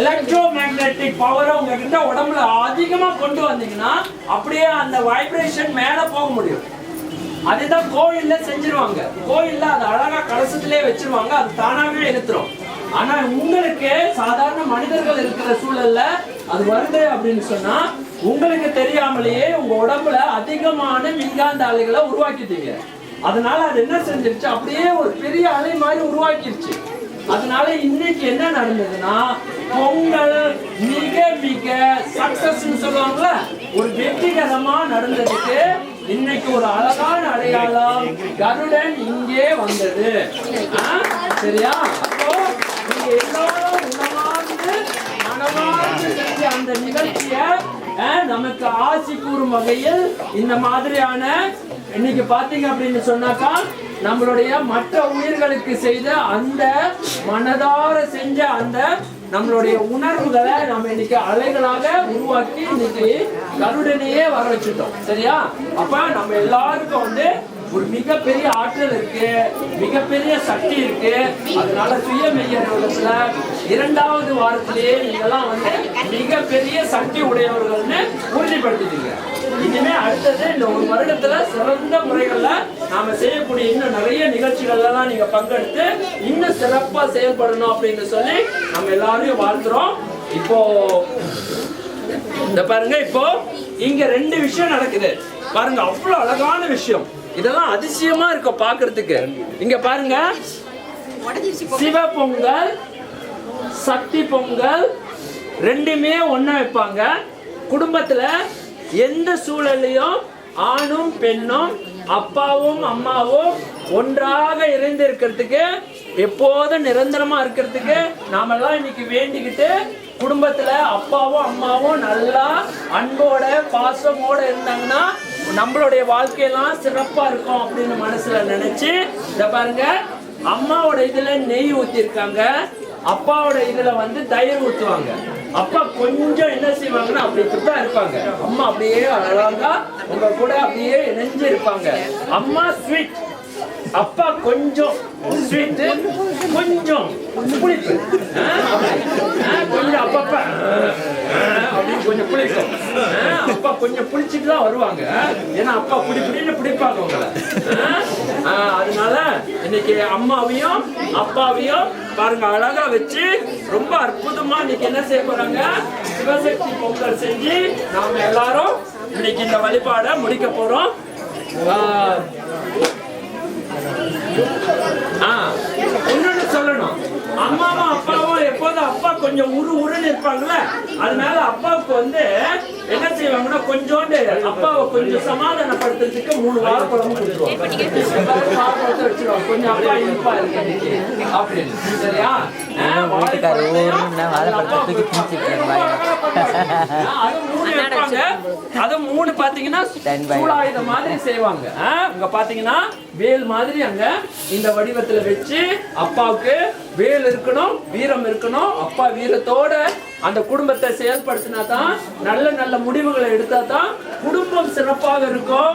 Electro magnetic பவரை உங்ககிட்ட உடம்புல அதிகமா கொண்டு வந்தீங்கன்னா அப்படியே அந்த வைப்ரேஷன் மேல போக முடியும். அதுதான் கோயில்ல செஞ்சிருவாங்க. கோயில்ல அது அழகா கலசத்திலே வச்சிருவாங்க, அது தானாவே இழுத்துரும். ஆனா உங்களுக்கு சாதாரண மனிதர்கள் இருக்கிற சூழல்ல அது வருது அப்படின்னு சொன்னா உங்களுக்கு தெரியாமலேயே உங்க உடம்புல அதிகமான மின்காந்த அலைகளை உருவாக்கிட்டீங்க. அதனால அது என்ன செஞ்சிருச்சு, அப்படியே ஒரு பெரிய அலை மாதிரி உருவாக்கிருச்சு. அதனால இன்னைக்கு என்ன நடந்ததுன்னா பொங்கல் மிக மிக சக்சஸ் சொல்லுவாங்கல்ல, ஒரு வெற்றிகரமா நடந்ததுக்கு இன்னைக்கு ஒரு அழகான அடையாளம் கருடன் இங்கே வந்தது. சரியா? அப்போ நீங்க எல்லாரும் உணவார்ந்து மனமார்ந்து செஞ்ச அந்த நிகழ்ச்சியை நமக்கு ஆசி கூறும் வகையில் இந்த மாதிரியான இன்னைக்கு பாத்தீங்க அப்படின்னு சொன்னாக்கா நம்மளுடைய மற்ற உயிர்களுக்கு செய்த அந்த மனதார செஞ்ச அந்த நம்மளுடைய உணர்வுகளை நம்ம இன்னைக்கு அலைகளாக உருவாக்கி இன்னைக்கு கருடனையே வர வச்சுட்டோம். சரியா? அப்ப நம்ம எல்லாருக்கும் வந்து ஒரு மிகப்பெரிய ஆற்றல் இருக்கு, மிகப்பெரிய சக்தி இருக்கு. அதனால சுய மெய்யறிவுல 2வது வாரத்திலேயே நீங்கெல்லாம் வந்து மிகப்பெரிய சக்தி உடையவர்கள்னு உறுதிப்படுத்திட்டீங்க. இனிமே அடுத்தது இந்த ஒரு வருடத்துல சிறந்த முறைகள்ல நாம செய்யக்கூடிய இன்னும் நிறைய நிகழ்ச்சிகள்ல தான் நீங்க பங்கெடுத்து இன்னும் சிறப்பா செயல்படணும் அப்படின்னு சொல்லி நம்ம எல்லாரையும் வாழ்த்துறோம். இப்போ இந்த பாருங்க, இப்போ இங்க 2 விஷயம் நடக்குது பாருங்க, அவ்வளவு அழகான விஷயம். இதெல்லாம் அதிசயமா இருக்கும் பாக்குறதுக்கு. இங்க பாருங்க, சிவ பொங்கல் சக்தி பொங்கல் 2மே ஒண்ணா வைப்பாங்க. குடும்பத்துல எந்த சூழலையும் ஆணும் பெண்ணும் அப்பாவும் அம்மாவும் ஒன்றாக இணைந்து இருக்கிறதுக்கு, எப்போதும் நிரந்தரமா இருக்கிறதுக்கு நாமெல்லாம் இன்னைக்கு வேண்டிக்கிட்டு குடும்பத்துல அப்பாவும் அம்மாவும் நல்லா அன்போட பாசமோட இருந்தாங்கன்னா நம்மளுடைய வாழ்க்கையெல்லாம் சிறப்பா இருக்கும் அப்படின்னு மனசுல நினைச்சு இத பாருங்க, அம்மாவோட இதுல நெய் ஊத்திருக்காங்க, அப்பாவோட இதுல வந்து தயிர் ஊத்துவாங்க. அப்பா கொஞ்சம் என்ன செய்வாங்கன்னா அப்படிதான் இருப்பாங்க. அம்மா அப்படியே அழகா உங்க கூட அப்படியே இணைஞ்சு இருப்பாங்க. அம்மா ஸ்வீட், அப்பா கொஞ்சம் ஸ்வீட், கொஞ்சம் புளிப்பு, கொஞ்சம் அப்பப்ப அப்படின்னு கொஞ்சம் புளிக்கும். அப்பா கொஞ்சம் புளிச்சுட்டு தான் வருவாங்க, ஏன்னா அப்பா புடிப்புடின்னு பிடிப்பாங்க உங்களை. அதனால இன்னைக்கு அம்மாவையும் அப்பாவையும் பாருங்க அழகா வச்சு ரொம்ப அற்புதமா இன்னைக்கு என்ன செய்ய போறாங்க, சிவசக்தி பொங்கல் செஞ்சு நாம எல்லாரும் இன்னைக்கு இந்த வழிபாடை முடிக்க போறோம். இன்னொன்னு சொல்லணும், அம்மாவும் அப்பாவும் எப்போதும் அப்பா கொஞ்சம் உருன்னு இருப்பாங்கல்ல, அதனால அப்பாவுக்கு வந்து என்ன செய்வாங்கன்னா கொஞ்சோண்டு அப்பாவை கொஞ்சம் சமாதானப்படுத்துறதுக்கு 3 வாழைப்பழமும் கொடுத்துருவாங்க, வச்சிருவாங்க. கொஞ்சம் அப்பா இனிப்பா இருக்கு அப்படின்னு. சரியா? அது 3 பாத்தீங்கன்னா சூலாயுத மாதிரி செய்வாங்க. இங்க பாத்தீங்கன்னா வேல் மாதிரி அங்க இந்த வடிவத்துல வச்சு அப்பாவுக்கு வேல் இருக்கணும், வீரம் இருக்கணும். அப்பா வீரத்தோட அந்த குடும்பத்தை செயல்படுத்தினா தான், நல்ல நல்ல முடிவுகளை எடுத்தா தான் குடும்பம் சிறப்பாக இருக்கும்.